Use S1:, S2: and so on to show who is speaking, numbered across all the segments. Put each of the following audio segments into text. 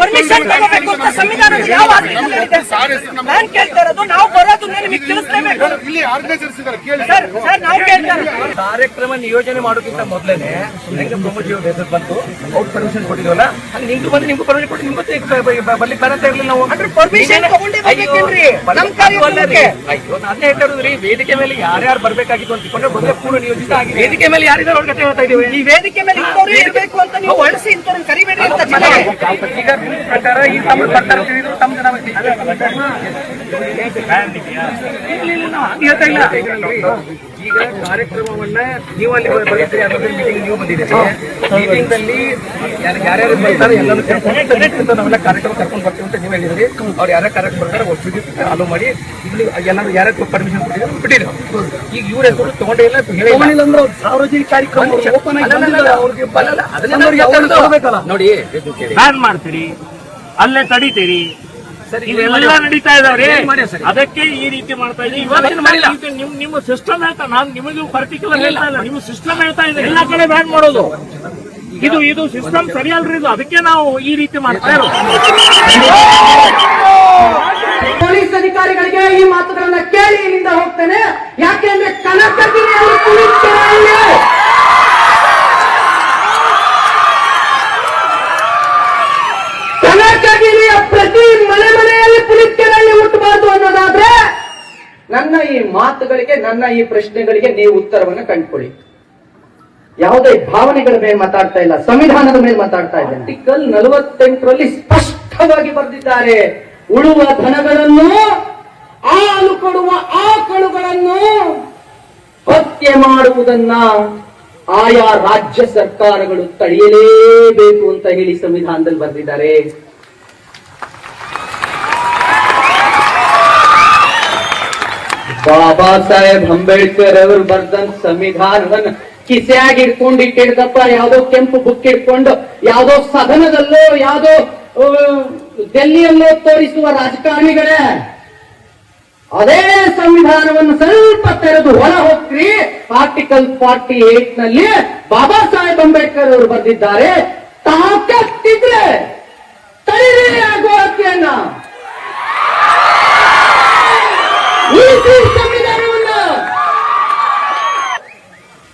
S1: Permission ತಗೋಬೇಕು ಅಂತ ಸಂವಿಧಾನದ ಯಾವ ಆರ್ಟಿಕಲ್ ಹೇಳಿದೆ? ನಾನು ಕೇಳ್ತಾ ಇರೋದು, ನಾವು ಬರೋದು ನಿಮಗೆ ತಿಳಿಸ್ಲೇಬೇಕು. ಸರ್ ನಾವು ಕೇಳ್ತಾ ಇರೋದು, ಕಾರ್ಯಕ್ರಮ ನಿಯೋಜನೆ ಮಾಡೋಕ್ಕಿಂತ ಮೊದಲೇನೆ ಪ್ರಮೋದ್ ಹೆಸರು ಬಂತು, ಔಟ್ ಪರ್ಮಿಷನ್ ಕೊಟ್ಟಿದ್ವಲ್ಲ, ನಿಮ್ಗೆ ಬಂದು ನಿಮ್ಗೆ ಪರ್ಮಿಷನ್ ಕೊಟ್ಟು ನಿಮ್ಗೆ ಬರ್ಲಿಕ್ಕೆ ಬರತ್ತ ಇರ್ಲಿಲ್ಲ. ನಾವು ಪರ್ಮಿಷನ್ ತಗೊಂಡೇ ಬರ್ಬೇಕೇನ್ರಿ ನಮ್ಮ ಕಾರ್ಯಕ್ರಮಕ್ಕೆ? ಅಯ್ಯೋ ನಾನೇ ಹೇಳ್ತಾರೋದ್ರಿ, ವೇದಿಕೆ ಮೇಲೆ ಯಾರ್ಯಾರು ಬರ್ಬೇಕಾಗಿತ್ತು ಅಂತ ತಿಳ್ಕೊಂಡ್ರೆ ಬಂದ್ರೆ ಪೂರ್ಣ ನಿಯೋಜಿತ ಆಗಿದೆ. ವೇದಿಕೆ ಮೇಲೆ ಯಾರಿದ್ದಾರೆ ಅವ್ರ ಕತೆ ಹೇಳ್ತಾ ಇದೀವಿ. ಈ ವೇದಿಕೆ ಮೇಲೆ ಇಂಥವ್ರು ಇರಬೇಕು ಅಂತ ನೀವು ಹೊಳಿಸಿ ಇಂಥವ್ರನ್ನ ಕರಿಬೇಡಿ ಅಂತ ಈಗ ಪ್ರಕಾರ ಈ ತಮ್ಮ ಬರ್ತಾರ ತಮ್ಮ ಜನ ಹೇಳ್ತಾ ಇಲ್ಲ. ಈಗ ಕಾರ್ಯಕ್ರಮವನ್ನ ನೀವು ಅಲ್ಲಿ ಬರ್ತೀರಿ, ಮೀಟಿಂಗ್ ನೀವು ಬಂದಿದ್ದೀರಿ. ಮೀಟಿಂಗ್ ಅಲ್ಲಿ ಯಾರ್ಯಾರು ಬರ್ತಾರೆ ಎಲ್ಲರೂ ನಾವೆಲ್ಲ ಕಾರ್ಯಕ್ರಮ ಕರ್ಕೊಂಡು ಬರ್ತೀವಿ ಅಂತ ನೀವು ಹೇಳಿದ್ರಿ. ಅವ್ರು ಯಾರ್ಯಾರು ಕಾರ್ಯಕ್ರಮ ಬರ್ತಾರೆ ಒಟ್ಟಿಗೆ ಅಲೋ ಮಾಡಿ ಇಲ್ಲಿ ಎಲ್ಲರೂ ಯಾರ್ಯಾರು ಪರ್ಮಿಷನ್ ಕೊಟ್ಟಿದ್ರು ಬಿಟ್ಟಿದ್ರು. ಈಗ ಇವ್ರ ಹೆಸರು ತಗೊಂಡೇ ಇಲ್ಲ, ಹೇಳಿಲ್ಲ ಅಂದ್ರೆ ಸಾರ್ವಜನಿಕ ಕಾರ್ಯಕ್ರಮ ಅವ್ರಿಗೆ ಬರಲ್ಲ ನೋಡಿ.
S2: ಬ್ಯಾನ್ ಮಾಡ್ತೀರಿ, ಅಲ್ಲೇ ತಡಿತೀರಿ, ಇವೆಲ್ಲ ನಡೀತಾ ಇದಾವ್ರಿ. ಅದಕ್ಕೆ ಈ ರೀತಿ ಮಾಡ್ತಾ ಇದ್ದೀವಿ. ನಿಮ್ಮ ಸಿಸ್ಟಮ್ ಹೇಳ್ತಾ, ನಾನು ನಿಮಗೂ ಪರ್ಟಿಕ್ಯುಲರ್ ಹೇಳ್ತಾ ಇಲ್ಲ, ನಿಮ್ಮ ಸಿಸ್ಟಮ್ ಹೇಳ್ತಾ ಇದೆ ಎಲ್ಲಾ ಕಡೆ ಬ್ಯಾನ್ ಮಾಡೋದು. ಇದು ಸಿಸ್ಟಮ್ ಸರಿಯಲ್ರಿ ಇದು. ಅದಕ್ಕೆ ನಾವು ಈ ರೀತಿ ಮಾಡ್ತಾ ಇರೋದು.
S3: ಪೊಲೀಸ್ ಅಧಿಕಾರಿಗಳಿಗೆ ಈ ಮಾತುಗಳನ್ನ ಕೇಳಿ ಇಲ್ಲಿಂದ ಹೋಗ್ತೇನೆ. ಯಾಕೆಂದ್ರೆ ಕನಕಗಿರಿಯಲ್ಲಿ ಕನಕಗಿರಿಯ ಪ್ರತಿ ಮನೆಯಲ್ಲಿ ಪುಲಿಕೆರೆಯಲ್ಲಿ ಹುಟ್ಟಬಾರದು ಅನ್ನೋದಾದ್ರೆ ನನ್ನ ಈ ಮಾತುಗಳಿಗೆ, ನನ್ನ ಈ ಪ್ರಶ್ನೆಗಳಿಗೆ ನೀವು ಉತ್ತರವನ್ನು ಕಂಡುಕೊಳ್ಳಿ. ಯಾವುದೇ ಭಾವನೆಗಳ ಮೇಲೆ ಮಾತಾಡ್ತಾ ಇಲ್ಲ, ಸಂವಿಧಾನದ ಮೇಲೆ ಮಾತಾಡ್ತಾ ಇದ್ದೇನೆ. ಆರ್ಟಿಕಲ್ 48ರಲ್ಲಿ ಸ್ಪಷ್ಟವಾಗಿ ಬರೆದಿದ್ದಾರೆ, ಉಳುವ ದನಗಳನ್ನು, ಹಾಲು ಕೊಡುವ ಆಕಳುಗಳನ್ನು ಹತ್ಯೆ ಮಾಡುವುದನ್ನ ಆಯಾ ರಾಜ್ಯ ಸರ್ಕಾರಗಳು ತಡೆಯಲೇಬೇಕು ಅಂತ ಹೇಳಿ ಸಂವಿಧಾನದಲ್ಲಿ ಬರೆದಿದ್ದಾರೆ. ಬಾಬಾ ಸಾಹೇಬ್ ಅಂಬೇಡ್ಕರ್ ಅವರು ಬರೆದಂತ ಸಂವಿಧಾನವನ್ನ ಕಿಸೆಯಾಗಿ ಇಟ್ಕೊಂಡಿಟ್ಟಿಡ್ದಪ್ಪ, ಯಾವ್ದೋ ಕೆಂಪು ಬುಕ್ ಇಟ್ಕೊಂಡು ಯಾವ್ದೋ ಸದನದಲ್ಲೋ ಯಾವ್ದೋ ಡೆಲ್ಲಿಯಲ್ಲೋ ತೋರಿಸುವ ರಾಜಕಾರಣಿಗಳೇ. ಅದೇ ಸಂವಿಧಾನವನ್ನು ಸ್ವಲ್ಪ ತೆರೆದು ಹೊರ ಹೋಗ್ರಿ. ಆರ್ಟಿಕಲ್ 48ನಲ್ಲಿ ಬಾಬಾ ಸಾಹೇಬ್ ಅಂಬೇಡ್ಕರ್ ಅವರು ಬರೆದಿದ್ದಾರೆ, ತಾಕತ್ತಿದ್ರೆ ತಡೆಯೇ ಆಗುವ ಹತ್ಯೆಯನ್ನ. ಈ ಸಂವಿಧಾನವನ್ನ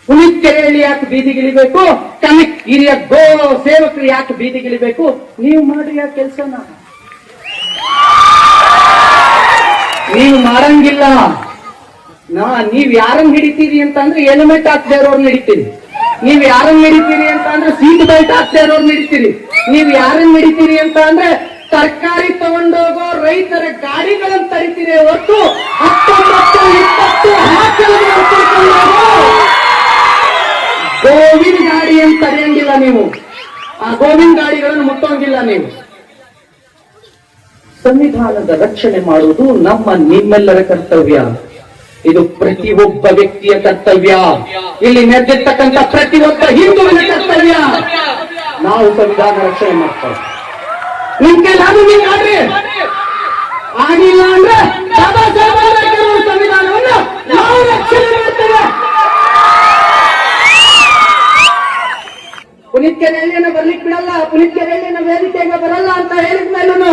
S3: ಪುಲಿಕೆರೆಯಲ್ಲಿ ಯಾಕೆ ಬೀದಿಗಿಳಿಬೇಕು? ಕನಕಗಿರಿಯ ಗೋ ಸೇವಕರು ಯಾಕೆ ಬೀದಿಗಿಳಿಬೇಕು? ನೀವು ಮಾಡಿ ಆ ಕೆಲಸನ ನೀವು ಮಾಡಂಗಿಲ್ಲ. ನೀವ್ ಯಾರನ್ನ ಹಿಡಿತೀರಿ ಅಂತ ಅಂದ್ರೆ ಹೆಲ್ಮೆಟ್ ಹಾಕ್ದೇ ಇರೋರ್ನ ಹಿಡಿತೀರಿ. ನೀವ್ ಯಾರನ್ನ ಹಿಡಿತೀರಿ ಅಂತ ಅಂದ್ರೆ ಸೀಟ್ ಬೆಲ್ಟ್ ಹಾಕ್ದೇ ಇರೋರ್ನ ಹಿಡಿತೀರಿ. ನೀವ್ ಯಾರನ್ನ ಹಿಡಿತೀರಿ ಅಂತ ಅಂದ್ರೆ ತರಕಾರಿ ತಗೊಂಡೋಗೋ ರೈತರ ಗಾಡಿಗಳನ್ನು ತರಿತೀರಿ ಹೊರತು 19-20 ಗೋವಿನ ಗಾಡಿ ಅಂತ ತಡೆಯಂಗಿಲ್ಲ. ನೀವು ಆ ಗೋವಿನ ಗಾಡಿಗಳನ್ನು ಮುಟ್ಟೋಂಗಿಲ್ಲ. ನೀವು ಸಂವಿಧಾನದ ರಕ್ಷಣೆ ಮಾಡುವುದು ನಿಮ್ಮೆಲ್ಲರ ಕರ್ತವ್ಯ. ಇದು ಪ್ರತಿಯೊಬ್ಬ ವ್ಯಕ್ತಿಯ ಕರ್ತವ್ಯ. ಇಲ್ಲಿ ನೆರೆದಿರ್ತಕ್ಕಂಥ ಪ್ರತಿಯೊಬ್ಬ ಹಿಂದೂವಿನ ಕರ್ತವ್ಯ. ನಾವು ಸಂವಿಧಾನ ರಕ್ಷಣೆ ಮಾಡ್ತೇವೆ. ನಿಮ್ ಕೈಲಾದ್ರೂ ನೀವು ಆಡ್ರಿ, ಆಗಿಲ್ಲ ಅಂದ್ರೆ ಬಾಬಾ ಸಾಹೇಬ್ ಅಂಬೇಡ್ಕರ್ ಸಂವಿಧಾನವನ್ನು ನಾವು ರಕ್ಷಣೆ ಮಾಡ್ತೇವೆ. ಪುಲಿಕೆರೆಯನ್ನ ಬರ್ಲಿಕ್ಕೆ ಬಿಡಲ್ಲ, ಪುಲಿಕೆರೆಯನ್ನ ವೇದಿಕೆಗೆ ಬರಲ್ಲ ಅಂತ ಹೇಳಿದ್ಮೇಲೂ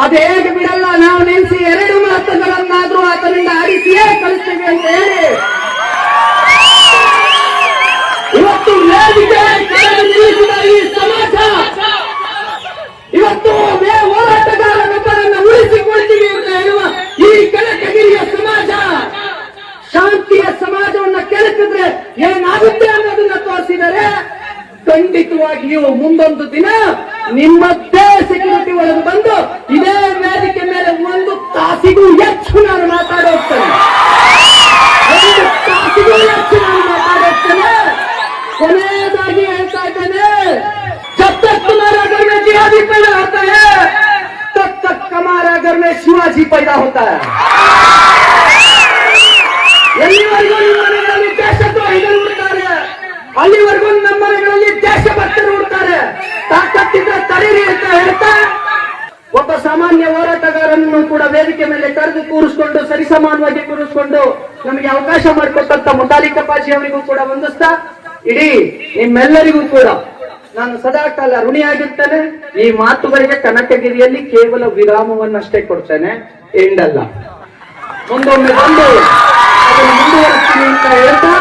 S3: ಅದು ಹೇಗೆ ಬಿಡಲ್ಲ, ನಾವು ನೆನೆಸಿ 2 ಮಾತುಗಳನ್ನಾದ್ರೂ ಆತನಿಂದ ಆಡಿಸಿಯೇ ಕಳಿಸ್ತೇವೆ ಅಂತ ಹೇಳಿ ಇವತ್ತು ವೇದಿಕೆ ನಿಲ್ಲಿಸಿದ ಈ ಸಮಾಜ, ಇವತ್ತು ಹೋರಾಟಗಾರರೊಬ್ಬರನ್ನ ಉಳಿಸಿಕೊಳ್ತೀವಿ ಅಂತ ಹೇಳುವ ಈ ಕನಕಗಿರಿಯ ಸಮಾಜ, ಶಾಂತಿಯ ಸಮಾಜವನ್ನ ಕೆಳಕಿದ್ರೆ ಏನಾಗುತ್ತೆ ಅನ್ನೋದನ್ನ ತೋರಿಸಿದರೆ ಖಂಡಿತವಾಗಿಯೂ ಮುಂದೊಂದು ದಿನ ನಿಮ್ಮದ್ದೇ ಸೆಕ್ಯೂರಿಟಿ ಒಳಗೆ ಬಂದು ಇದೇ ವೇದಿಕೆ ಮೇಲೆ 1 ತಾಸಿಗೂ ಹೆಚ್ಚು ನಾನು ಮಾತಾಡೋಗ್ತೇನೆ. 1 ತಾಸಿಗೂ ಹೆಚ್ಚು ನಾನು ಮಾತಾಡೋಗ್ತೇನೆ. ಕೊನೆಯದಾಗಿ ಹೇಳ್ತಾ ಇದ್ದೇನೆ, जब तक तुम्हारा घर में जिहादी पैदा होता है तब तक हमारा घर में शिवाजी पैदा होता है. ಎಲ್ಲಿವರೆಗೂ ನಿಮ್ಮ ಮನೆಗಳಲ್ಲಿ ದೇಶದ್ರೋಹಿಗಳು ಹುಡ್ತಾರೆ, ಅಲ್ಲಿವರೆಗೂ ನಮ್ಮ ಮನೆಗಳಲ್ಲಿ ದೇಶಭಕ್ತರು ಹುಡ್ತಾರೆ. ತಾಕತ್ತಿದ್ರೆ ತಡೀರಿ ಅಂತ ಹೇಳ್ತಾ ಒಬ್ಬ ಸಾಮಾನ್ಯ ಹೋರಾಟಗಾರನನ್ನು ಕೂಡ ವೇದಿಕೆ ಮೇಲೆ ಕರೆದು ಕೂರಿಸಿಕೊಂಡು ಸರಿಸಮಾನವಾಗಿ ಕೂರಿಸಿಕೊಂಡು ನಮಗೆ ಅವಕಾಶ ಮಾಡಿಕೊಟ್ಟಂತ ಮುತಾಲಿಕ್ ಅಪ್ಪಾಜಿ ಅವರಿಗೂ ಕೂಡ ವಂದಿಸ್ತಾ, ಇಡೀ ನಿಮ್ಮೆಲ್ಲರಿಗೂ ಕೂಡ ನಾನು ಸದಾಕಾಲ ಋಣಿಯಾಗಿರ್ತೇನೆ. ಈ ಮಾತುಗಳಿಗೆ ಕನಕಗಿರಿಯಲ್ಲಿ ಕೇವಲ ವಿರಾಮವನ್ನಷ್ಟೇ ಕೊಡ್ತೇನೆ, ಎಂಡಲ್ಲ. ಮುಂದೊಮ್ಮೆ ಬಂದು ಅದನ್ನು ಮುಂದುವರಿಸ್ತೀನಿ ಅಂತ ಹೇಳ್ತಾ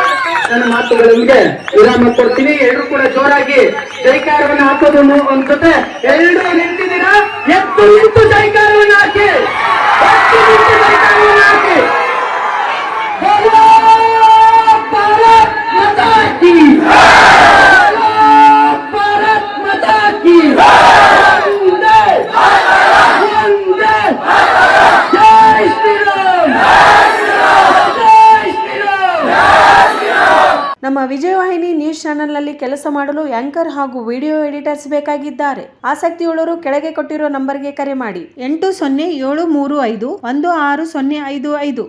S3: ನನ್ನ ಮಾತುಗಳಿಗೆ ವಿರಾಮ ಕೊಡ್ತೀನಿ. ಎಲ್ಲರೂ ಕೂಡ ಜೋರಾಗಿ ಜೈಕಾರವನ್ನು ಹಾಕೋದು ಒಂದ್ ಜೊತೆ ಎಲ್ಲರೂ ನಿಂತಿದ್ದೀರಾ, ಎತ್ತು ನಿಂತು ಜೈಕಾರವನ್ನು ಹಾಕಿ, ಎತ್ತು ನಿಂತು ಜೈಕಾರವನ್ನು ಹಾಕಿ. बोलो भारत माता की, बोलो भारत माता की, वंदे वंदे, जय श्री राम, जय श्री राम.
S4: ನಮ್ಮ ವಿಜಯವಾಹಿನಿ ನ್ಯೂಸ್ ಚಾನೆಲ್ನಲ್ಲಿ ಕೆಲಸ ಮಾಡಲು ಆಂಕರ್ ಹಾಗೂ ವಿಡಿಯೋ ಎಡಿಟರ್ಸ್ ಬೇಕಾಗಿದ್ದಾರೆ. ಆಸಕ್ತಿಯುಳ್ಳವರು ಕೆಳಗೆ ಕೊಟ್ಟಿರೋ ನಂಬರ್ಗೆ ಕರೆ ಮಾಡಿ. 8073516055.